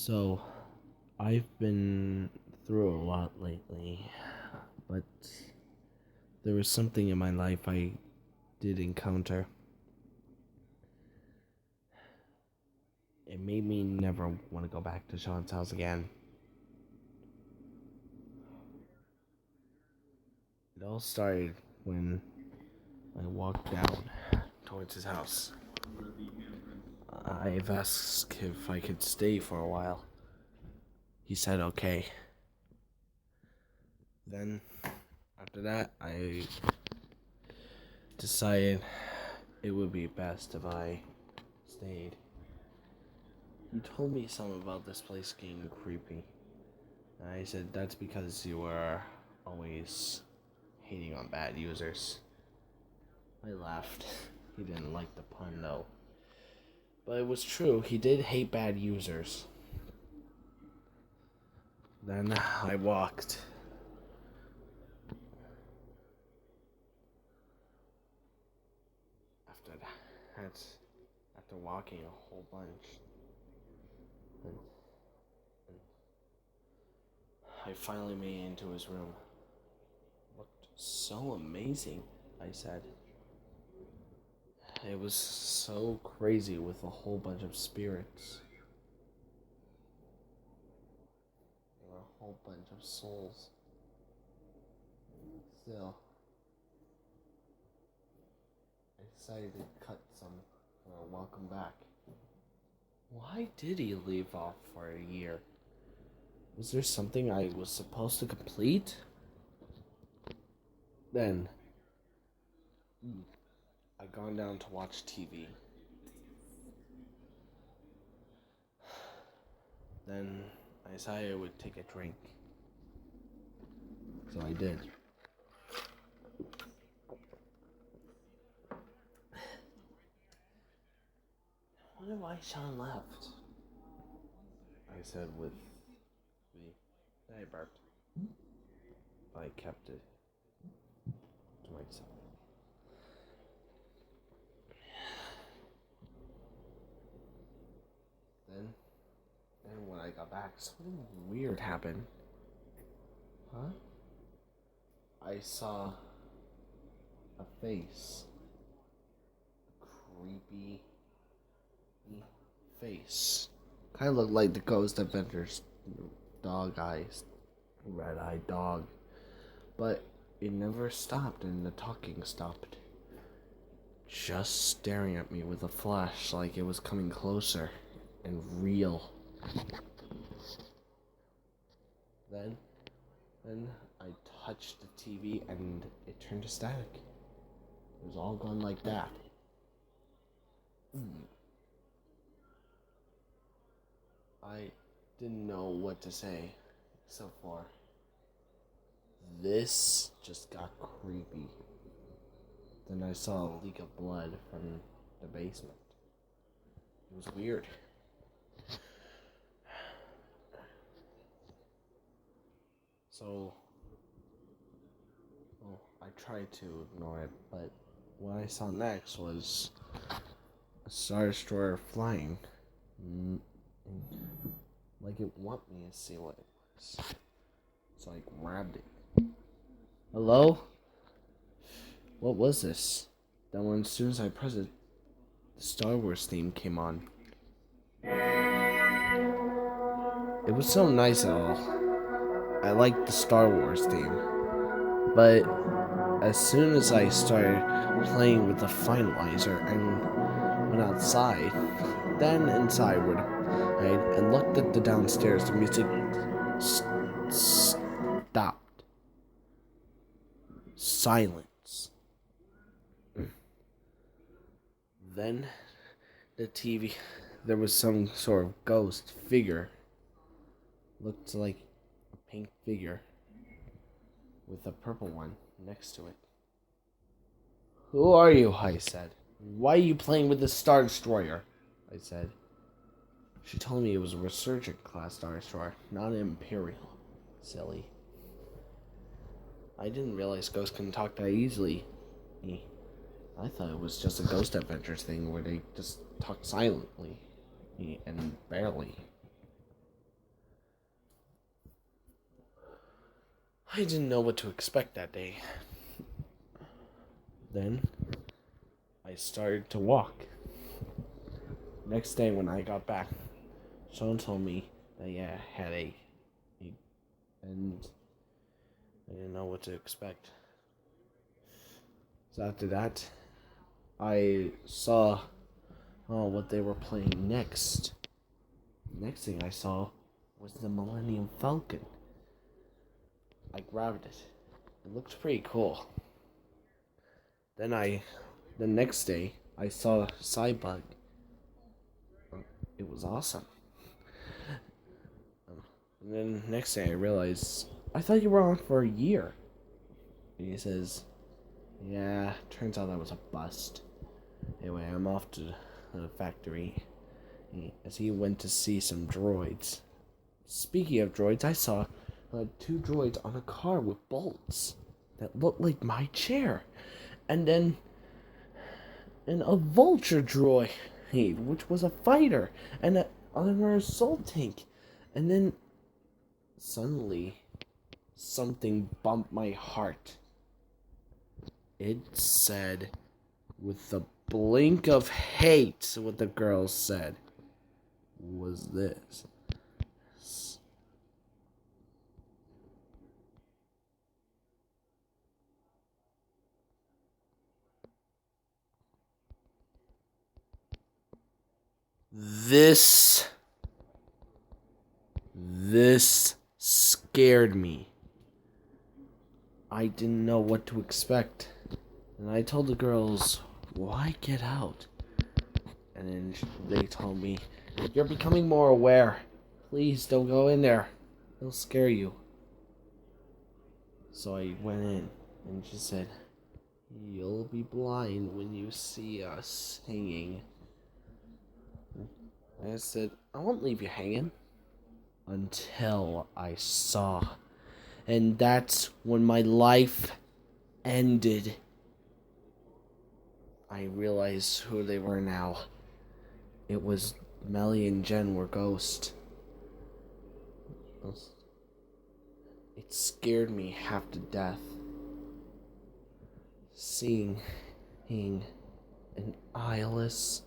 So, I've been through a lot lately, but there was something in my life I did encounter. It made me never want to go back to Shaun's house again. It all started when I walked down towards his house. I've asked if I could stay for a while. He said okay. Then, after that, I decided it would be best if I stayed. He told me something about this place getting creepy. And I said, that's because you were always hating on bad users. I laughed. He didn't like the pun though. But it was true, he did hate bad users. Then I walked. After walking a whole bunch, and I finally made it into his room. Looked so amazing, I said. It was so crazy with a whole bunch of spirits. There were a whole bunch of souls. Still, I decided to cut some for a welcome back. Why did he leave off for a year? Was there something I was supposed to complete? Then, I'd gone down to watch TV. Then, I decided I would take a drink. So I did. I wonder why Shaun left. I said with the... I burped. I kept it to myself. Then when I got back, something weird happened. Huh? I saw a face. A creepy face. Kind of looked like the Ghost Adventures dog eyes. Red-eyed dog. But it never stopped and the talking stopped. Just staring at me with a flash like it was coming closer and real. Then I touched the TV and it turned to static. It was all gone like that. I didn't know what to say except for this just got creepy. Then I saw a leak of blood from the basement. It was weird. So, I tried to ignore it, but what I saw next was a Star Destroyer flying. Like it wanted me to see what it was. So I grabbed it. Hello? What was this? Then when as soon as I pressed it, the Star Wars theme came on. It was so nice and all. I liked the Star Wars theme. But as soon as I started playing with the finalizer and went outside, then inside and looked at the downstairs, the music stopped. Silence. Then the TV, there was some sort of ghost figure. Looked like a pink figure with a purple one next to it. Who are you? I said. Why are you playing with the Star Destroyer? I said. She told me it was a Resurgent class Star Destroyer, not an Imperial. Silly. I didn't realize ghosts couldn't talk that easily. I thought it was just a Ghost Adventures thing where they just talk silently and barely. I didn't know what to expect that day. Then I started to walk. Next day when I got back, Shaun told me that yeah, I had a and I didn't know what to expect. So after that, I saw what they were playing next. Next thing I saw was the Millennium Falcon. I grabbed it. It looked pretty cool. Then the next day, I saw Cybug. It was awesome. And then next day I realized, I thought you were on for a year. And he says, yeah, turns out that was a bust. Anyway, I'm off to the factory as he went to see some droids. Speaking of droids, I saw two droids on a car with bolts that looked like my chair. And then a vulture droid, which was a fighter, and another assault tank. And then suddenly, something bumped my heart. It said, with the blink of hate, what the girl said was this. This scared me. I didn't know what to expect. And I told the girls, why get out? And then they told me, you're becoming more aware. Please don't go in there. It'll scare you. So I went in, and she said, you'll be blind when you see us hanging. I said, I won't leave you hanging. Until I saw. And that's when my life ended. I realized who they were now. It was Melly and Gen were ghosts. It scared me half to death. Seeing an eyeless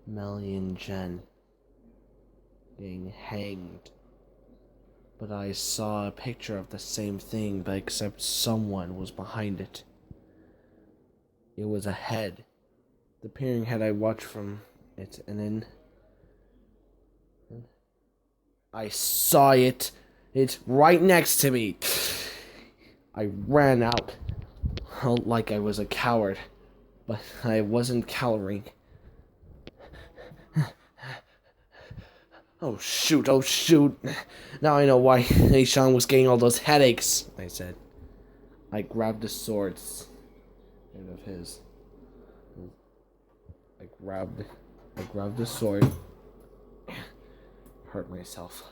Melly and Gen being hanged. But I saw a picture of the same thing, but except someone was behind it. It was a head. The peering head I watched from it, and then I saw it. It's right next to me. I ran out like I was a coward, but I wasn't cowering. Oh shoot, oh shoot. Now I know why Shaun was getting all those headaches, I said. I grabbed the swords out of his. I grabbed the sword. Hurt myself.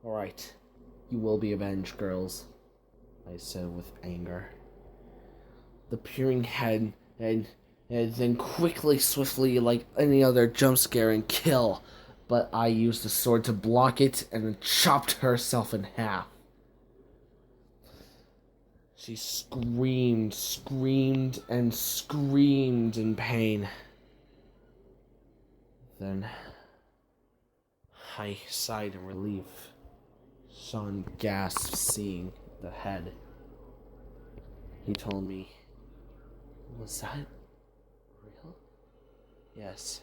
Alright, you will be avenged, girls, I said with anger. The peering head and then quickly, swiftly, like any other jump scare and kill. But I used the sword to block it and then chopped herself in half. She screamed and screamed in pain. Then I sighed in relief. Shaun gasped, seeing the head. He told me, was that real? Yes.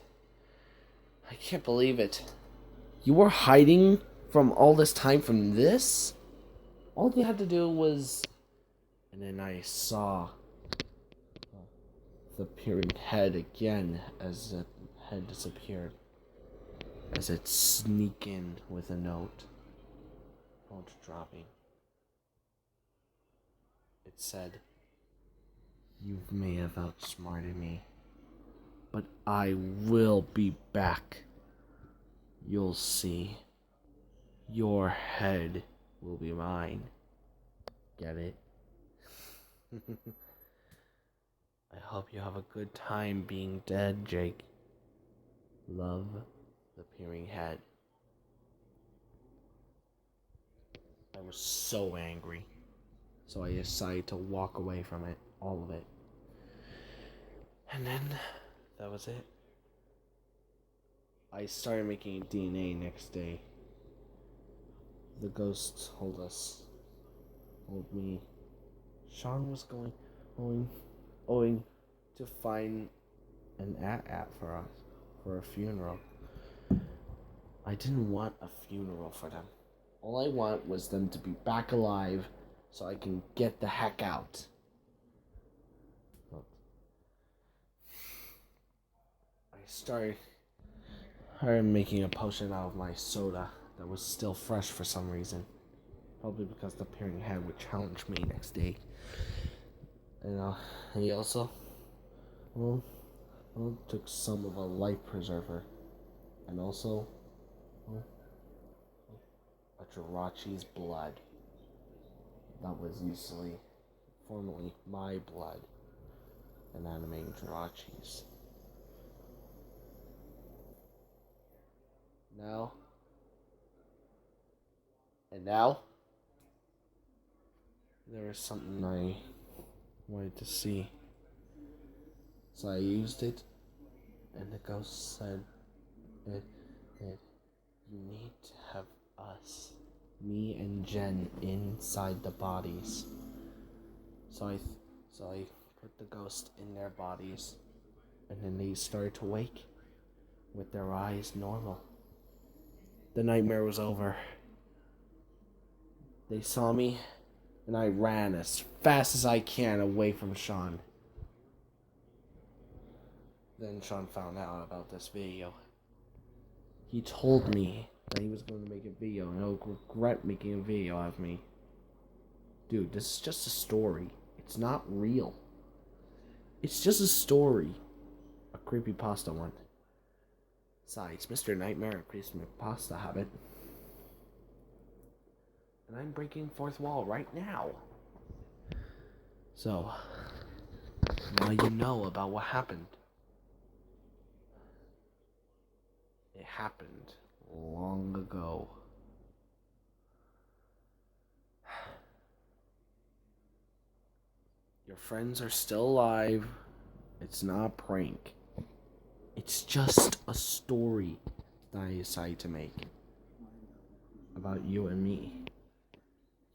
I can't believe it. You were hiding from all this time from this? All you had to do was... And then I saw the peering head again as the head disappeared. As it sneaked in with a note. Note dropping. It said, you may have outsmarted me, but I will be back. You'll see. Your head will be mine. Get it? I hope you have a good time being dead, Jake. Love, the peering head. I was so angry. So I decided to walk away from it, all of it. And then, that was it. I started making DNA next day. The ghosts told me, Shaun was going to find an at for us, for a funeral. I didn't want a funeral for them. All I want was them to be back alive so I can get the heck out. I started making a potion out of my soda that was still fresh for some reason. Probably because the Peering Head would challenge me next day. And he also took some of a life preserver. And also a Jirachi's blood. That was formerly my blood. And animating Jirachi's. Now, there was something I wanted to see. So I used it, and the ghost said, you need to have us, me and Jen, inside the bodies. So I put the ghost in their bodies, and then they started to wake with their eyes normal. The nightmare was over. They saw me, and I ran as fast as I can away from Shaun. Then Shaun found out about this video. He told me that he was going to make a video, and he'll regret making a video of me. Dude, this is just a story. It's not real. It's just a story. A creepypasta one. Besides, Mr. Nightmare and Creepypasta have it. And I'm breaking fourth wall right now. So, now you know about what happened. It happened long ago. Your friends are still alive. It's not a prank. It's just a story that I decided to make about you and me.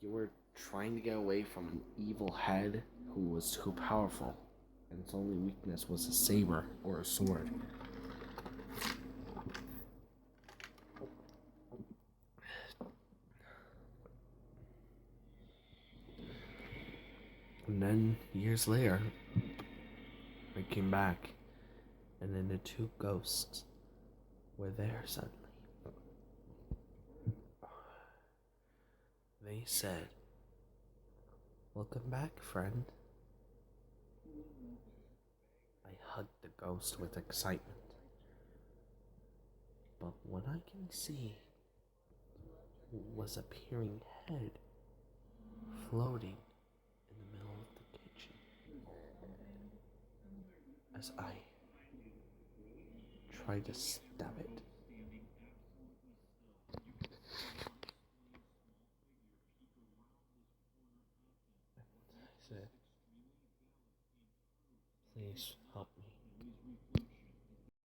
You were trying to get away from an evil head who was too powerful, and its only weakness was a saber or a sword. And then, years later, I came back, and then the two ghosts were there suddenly. They said, "Welcome back, friend." I hugged the ghost with excitement. But what I can see was a peering head floating in the middle of the kitchen as I tried to stab it.